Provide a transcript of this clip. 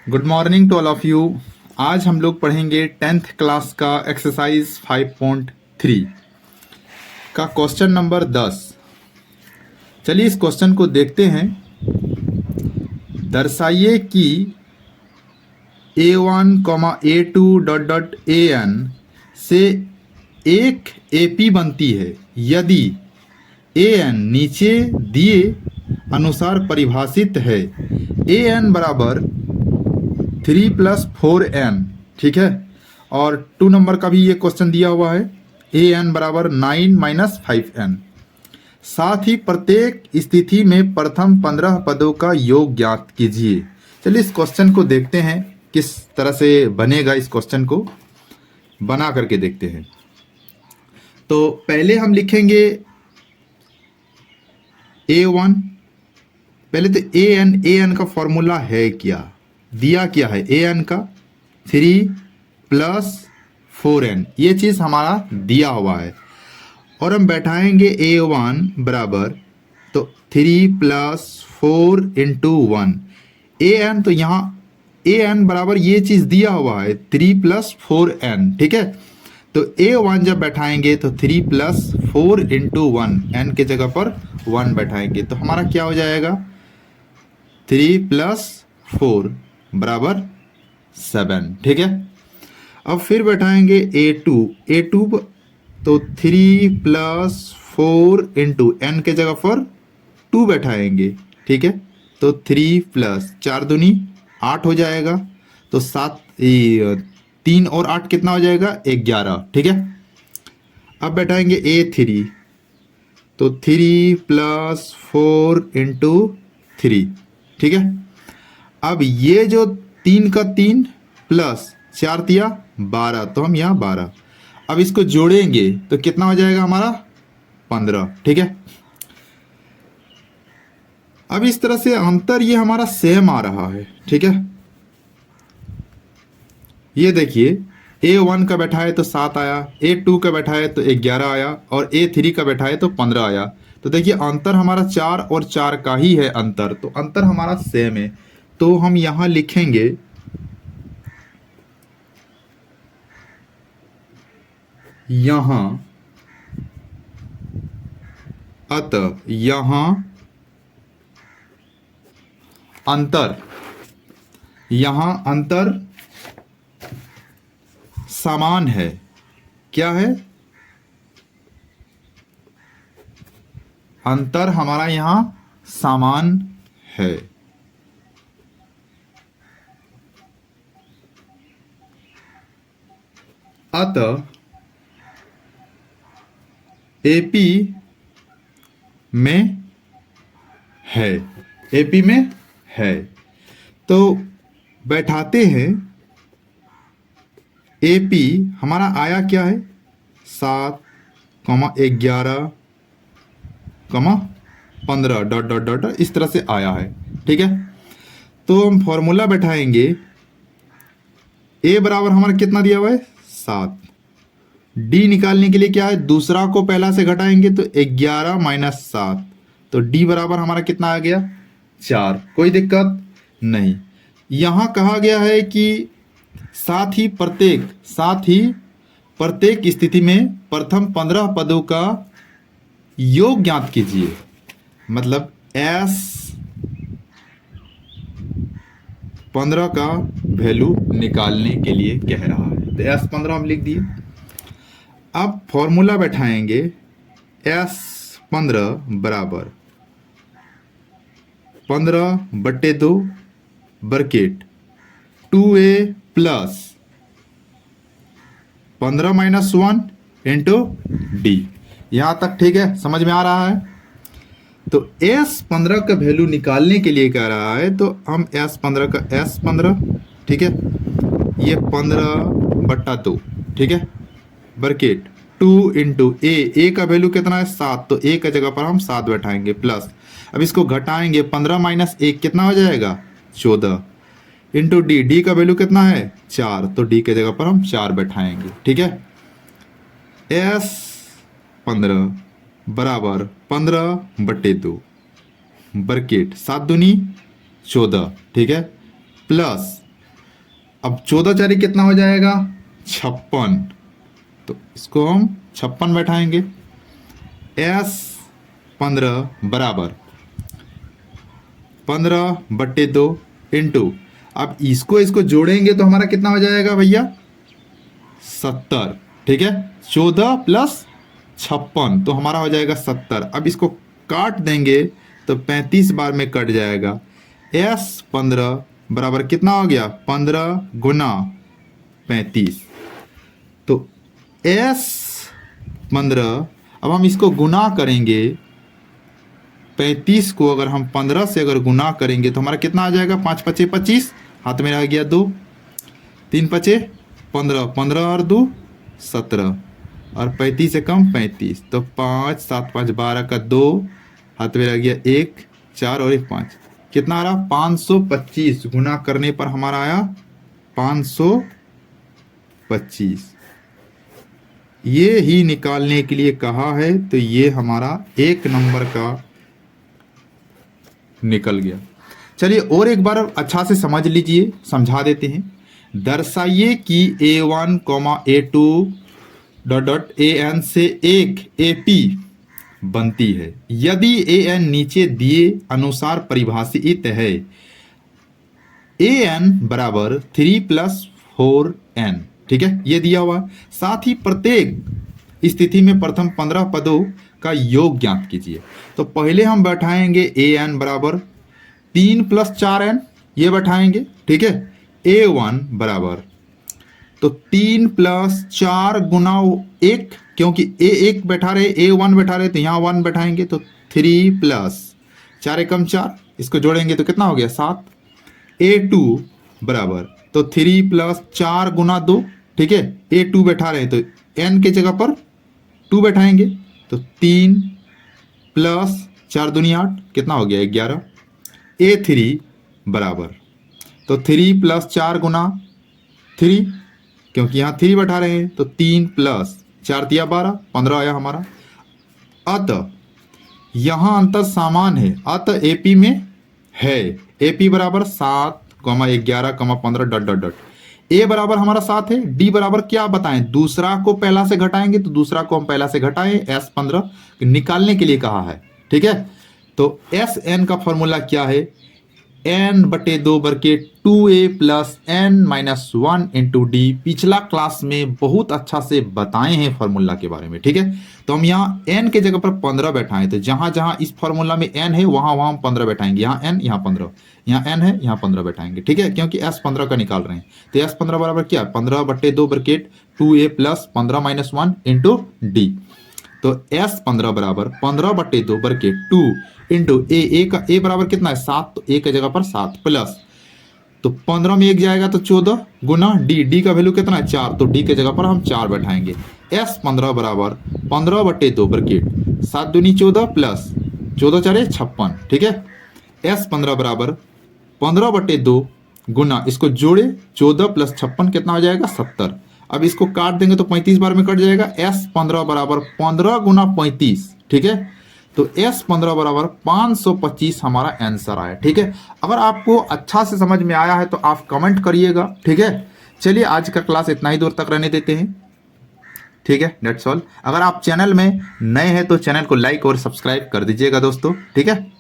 Good morning to all of you. आज हम लोग पढ़ेंगे 10th क्लास का एक्सरसाइज 5.3 का क्वेश्चन नंबर 10। चलिए इस क्वेश्चन को देखते हैं। दर्शाइए कि a1, a2 dot dot an से एक AP बनती है यदि an नीचे दिए अनुसार परिभाषित है। an बराबर 3 + 4n, ठीक है। और 2 नंबर का भी ये क्वेश्चन दिया हुआ है, an बराबर 9 - 5n। साथ ही प्रत्येक स्थिति में प्रथम 15 पदों का योग ज्ञात कीजिए। चलिए इस क्वेश्चन को देखते हैं किस तरह से बनेगा। इस क्वेश्चन को बना करके देखते हैं। तो पहले हम लिखेंगे a1। पहले तो an का फॉर्मूला है क्या, दिया क्या है an का 3 + 4n, ये चीज़ हमारा दिया हुआ है। और हम बैठाएंगे a1 बराबर तो 3 + 4 × 1 an, तो यहाँ an बराबर ये चीज़ दिया हुआ है 3 + 4n, ठीक है। तो a1 जब बैठाएंगे तो 3 + 4 × 1, n के जगह पर 1 बैठाएंगे तो हमारा क्या हो जाएगा 3 + 4 बराबर 7, ठीक है। अब फिर बैठाएंगे a2 तो 3 + 4 × n के जगह पर 2 बैठाएंगे, ठीक है। तो 3 + 4 दूनी 8 हो जाएगा। तो 3 और 8 कितना हो जाएगा 11, ठीक है। अब बैठाएंगे a3 तो 3 + 4 × 3, ठीक है। अब ये जो 3 का 3 प्लस 4 तिया 12, तो हम यहाँ 12। अब इसको जोड़ेंगे तो कितना हो जाएगा हमारा 15, ठीक है। अब इस तरह से अंतर ये हमारा सेम आ रहा है, ठीक है। ये देखिए a1 का बैठाए तो 7 आया, a2 का बैठाए तो 11 आया और a3 का बैठाए तो 15 आया। तो देखिए अंतर हमारा 4 और 4 का ही है अंतर, तो अंतर हमारा सेम है। तो हम यहां लिखेंगे यहां अतः यहां अंतर समान है। क्या है अंतर हमारा यहां समान है। अतः AP में है। तो बैठाते हैं AP हमारा आया क्या है 7, 11, 15 डॉट डॉट डॉट इस तरह से आया है, ठीक है। तो हम फॉर्मूला बैठाएंगे A बराबर हमारा कितना दिया हुआ है 7। D निकालने के लिए क्या है, दूसरा को पहला से घटाएंगे तो 11 - 7, तो D बराबर हमारा कितना आ गया 4। कोई दिक्कत नहीं। यहां कहा गया है कि साथ ही प्रत्येक स्थिति में प्रथम 15 पदों का योग ज्ञात कीजिए। मतलब S15 का वैल्यू निकालने के लिए कह रहा है, तो S15 हम लिख दिए। अब फॉर्मूला बैठाएंगे S15 बराबर 15/2 ब्रैकेट 2a + 15 - 1 × D। यहाँ तक ठीक है, समझ में आ रहा है। तो S15 का वैल्यू निकालने के लिए कह रहा है, तो हम S15 का S15, ठीक है, ये 15/2, ठीक है, ब्रैकेट 2 × a का वैल्यू कितना है 7, तो a का जगह पर हम 7 बैठाएंगे प्लस। अब इसको घटाएंगे 15 - 1 कितना हो जाएगा 14 × D का वैल्यू कितना है 4, तो D के जगह पर हम 4 बैठाएंगे, ठीक है। S15 बराबर 15/2 ब्रैकेट 7 दूनी 14, ठीक है, प्लस अब 14 चारी कितना हो जाएगा 56, तो इसको हम 56 बैठाएंगे। S 15 बराबर 15/2 इंटू, अब इसको जोड़ेंगे तो हमारा कितना हो जाएगा भैया 70, ठीक है। 14 प्लस 56 तो हमारा हो जाएगा 70। अब इसको काट देंगे तो 35 बार में कट जाएगा। S 15 बराबर कितना हो गया 15 गुना 35, तो S 15, अब हम इसको गुना करेंगे 35 को अगर हम 15 से अगर गुना करेंगे तो हमारा कितना आ जाएगा 5 पचे 25, हाथ में रह गया 2, 3 पचे 15, 15 और 2 17, और 35 से कम 35, तो 5 7 5 12 का 2, हाथ में रह गया 1 4 और 1 5, कितना आ रहा 525, गुना करने पर हमारा आया 525। ये ही निकालने के लिए कहा है, तो ये हमारा 1 नंबर का निकल गया। चलिए और एक बार अच्छा से समझ लीजिए, समझा देते हैं। दर्शाइए कि A1, A2 dot dot AN से एक AP बनती है यदि AN नीचे दिए अनुसार परिभाषित है। AN बराबर 3 + 4N, ठीक है, ये दिया हुआ। साथ ही प्रत्येक स्थिति में प्रथम 15 पदों का योग ज्ञात कीजिए। तो पहले हम बैठाएंगे AN बराबर 3 + 4N, ये बैठाएंगे, ठीक है। A1 बराबर, तो 3 + 4 गुना 1, क्योंकि A1 बैठा रहे A1 बैठा रहे तो यहाँ 1 बैठाएंगे, तो 3 + 4 एकम 4, इसको जोड़ेंगे तो कितना हो गया 7। A2 बराबर, तो 3 + 4 गुना 2, ठीक है। A2 बैठा रहे तो N के जगह पर 2 बैठाएंगे, तो 3 + 4 दूनी 8, कितना हो गया 11। A3 बराबर, तो 3 + 4 गुना 3, क्योंकि यहाँ 3 बैठा रहे हैं, तो 3 + 4 × 12, 15 आया हमारा। अतः यहाँ अंतर समान है, अतः AP में है। AP बराबर 7, 11, 15 डॉट डॉट डॉट। A बराबर हमारा 7 है। D बराबर क्या बताएं, दूसरा को पहला से घटाएंगे तो दूसरा को हम पहला से घटाएं, S 15 निकालने के लिए कहा है, ठीक है। तो SN का फॉर्मूला क्या है, N/2 बरकेट 2A + N - 1 × D। पिछला क्लास में बहुत अच्छा से बताए हैं फॉर्मूला के बारे में, ठीक है। तो हम यहाँ N के जगह पर 15 बैठाएं, तो जहां जहां इस फॉर्मूला में N है वहां वहां हम 15 बैठाएंगे। यहाँ N, यहाँ 15, यहाँ N है, यहाँ 15 बैठाएंगे, ठीक है, क्योंकि S 15 का निकाल रहे हैं। तो S 15 बराबर क्या, 15/2 बरकेट 2A + 15 - 1 × D। तो S 15 बराबर 15/2 बरकेट 2 इंटू A का A बराबर कितना है 7, तो A की जगह पर 7 प्लस, तो 15 में 1 जाएगा तो 14 गुना D का वैल्यू कितना है 4, तो D की जगह पर हम 4 बैठाएंगे। S 15 बराबर 15/2 बरकेट 7 दूनी 14 प्लस 14 4 56, ठीक है। S 15 बराबर 15/2 गुना, इसको जोड़े 14 + 56 कितना हो जाएगा 70। अब इसको काट देंगे तो 35 बार में कट जाएगा। S 15 बराबर 15 गुना 35, ठीक है। तो S 15 बराबर 525 हमारा आंसर आया, ठीक है। अगर आपको अच्छा से समझ में आया है तो आप कमेंट करिएगा, ठीक है। चलिए आज का क्लास इतना ही दूर तक रहने देते हैं, ठीक है। That's all. अगर आप चैनल में नए हैं तो चैनल को लाइक और सब्सक्राइब कर दीजिएगा दोस्तों, ठीक है।